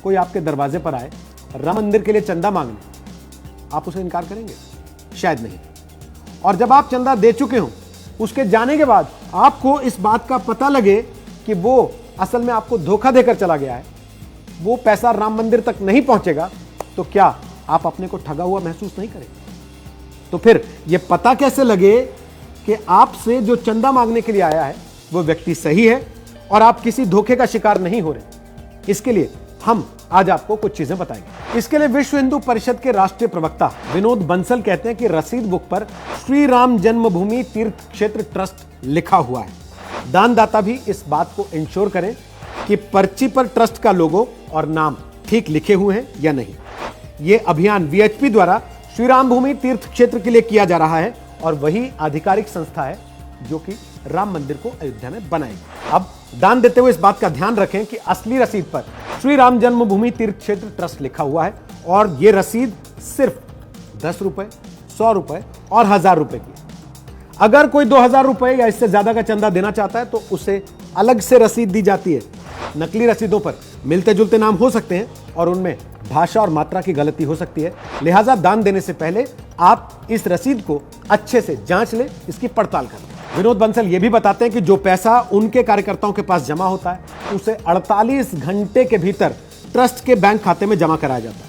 कोई आपके दरवाजे पर आए राम मंदिर के लिए चंदा मांगने, आप उसे इनकार करेंगे? शायद नहीं। और जब आप चंदा दे चुके हो, उसके जाने के बाद आपको इस बात का पता लगे कि वो असल में आपको धोखा देकर चला गया है, वो पैसा राम मंदिर तक नहीं पहुंचेगा, तो क्या आप अपने को ठगा हुआ महसूस नहीं करेंगे? तो फिर यह पता कैसे लगे कि आपसे जो चंदा मांगने के लिए आया है वो व्यक्ति सही है और आप किसी धोखे का शिकार नहीं हो रहे? इसके लिए हम आज आपको कुछ चीजें बताएंगे। इसके लिए विश्व हिंदू परिषद के राष्ट्रीय प्रवक्ता विनोद बंसल कहते हैं कि रसीद बुक पर श्री राम जन्मभूमि तीर्थ क्षेत्र ट्रस्ट लिखा हुआ है। दानदाता भी इस बात को इंश्योर करें कि पर्ची पर ट्रस्ट का लोगो और नाम ठीक लिखे हुए हैं या नहीं। यह अभियान वीएचपी द्वारा श्री राम भूमि तीर्थ क्षेत्र के लिए किया जा रहा है और वही आधिकारिक संस्था है जो कि राम मंदिर को अयोध्या में बनाएगी। अब दान देते हुए इस बात का ध्यान रखें कि असली रसीद पर श्री राम जन्मभूमि तीर्थ क्षेत्र ट्रस्ट लिखा हुआ है और यह रसीद सिर्फ 10 रुपए, 100 रुपए और 1000 रुपए की। अगर कोई 2000 रुपए या इससे ज्यादा का चंदा देना चाहता है तो उसे अलग से रसीद दी जाती है। नकली रसीदों पर मिलते जुलते नाम हो सकते हैं और उनमें भाषा और मात्रा की गलती हो सकती है, लिहाजा दान देने से पहले आप इस रसीद को अच्छे से जांच लें, इसकी पड़ताल करें। विनोद बंसल यह भी बताते हैं कि जो पैसा उनके कार्यकर्ताओं के पास जमा होता है उसे 48 घंटे के भीतर ट्रस्ट के बैंक खाते में जमा कराया जाता है।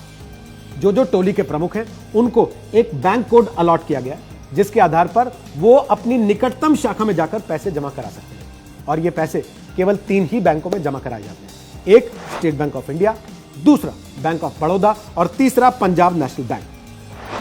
जो टोली के प्रमुख हैं उनको एक बैंक कोड अलॉट किया गया जिसके आधार पर वो अपनी निकटतम शाखा में जाकर पैसे जमा करा सकते हैं और ये पैसे केवल 3 ही बैंकों में जमा कराए जाते हैं। एक स्टेट बैंक ऑफ इंडिया, दूसरा बैंक ऑफ बड़ौदा और तीसरा पंजाब नेशनल बैंक।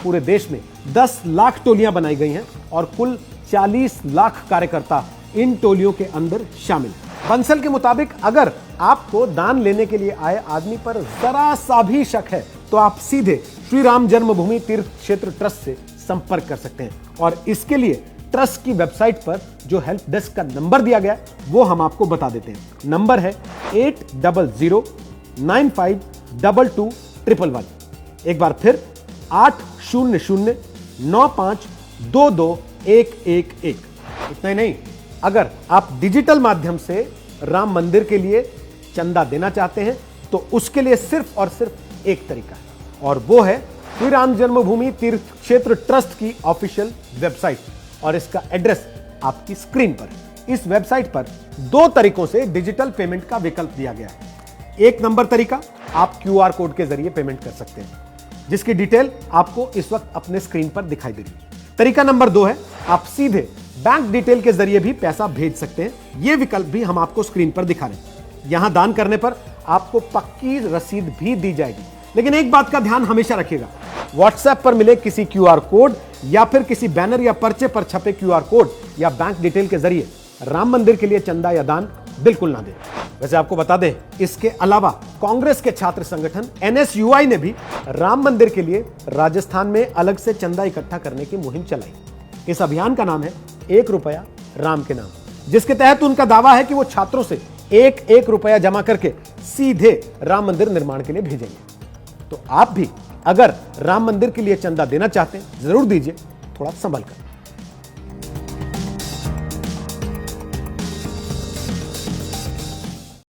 पूरे देश में 10 लाख टोलियां बनाई गई हैं और कुल 40 लाख कार्यकर्ता इन टोलियों के अंदर शामिल हैं। बंसल के मुताबिक अगर आपको दान लेने के लिए आए आदमी पर जरा सा भी शक है तो आप सीधे श्री राम जन्मभूमि तीर्थ क्षेत्र ट्रस्ट से संपर्क कर सकते हैं और इसके लिए ट्रस्ट की वेबसाइट पर जो हेल्प डेस्क का नंबर दिया गया है वो हम आपको बता देते हैं। नंबर है 8009522111। एक बार फिर 800952211। इतना ही नहीं, अगर आप डिजिटल माध्यम से राम मंदिर के लिए चंदा देना चाहते हैं तो उसके लिए सिर्फ और सिर्फ एक तरीका है और वो है श्री राम जन्मभूमि तीर्थ क्षेत्र ट्रस्ट की ऑफिशियल वेबसाइट और इसका एड्रेस आपकी स्क्रीन पर है। इस वेबसाइट पर 2 तरीकों से डिजिटल पेमेंट का विकल्प दिया गया है। एक नंबर तरीका, आप क्यूआर कोड के जरिए पेमेंट कर सकते हैं जिसकी डिटेल आपको इस वक्त अपने स्क्रीन पर दिखाई दे रही है। तरीका नंबर 2 है, आप सीधे बैंक डिटेल के जरिए भी पैसा भेज सकते हैं। यह विकल्प भी हम आपको स्क्रीन पर दिखा रहे हैं। यहां दान करने पर आपको पक्की रसीद भी दी जाएगी, लेकिन एक बात का ध्यान हमेशा रखिएगा, व्हाट्सएप पर मिले किसी क्यूआर कोड या फिर किसी बैनर या पर्चे पर छपे क्यूआर कोड या बैंक डिटेल के जरिए राम मंदिर के लिए चंदा या दान बिल्कुल ना दें। वैसे आपको बता दें, इसके अलावा कांग्रेस के छात्र संगठन एनएसयूआई ने भी राम मंदिर के लिए राजस्थान में अलग से चंदा इकट्ठा करने की मुहिम चलाई। इस अभियान का नाम है 1 रुपया राम के नाम, जिसके तहत उनका दावा है कि वो छात्रों से 1-1 रुपया जमा करके सीधे राम मंदिर निर्माण के लिए भेजेंगे। तो आप भी अगर राम मंदिर के लिए चंदा देना चाहते हैं जरूर दीजिए, थोड़ा संभल कर।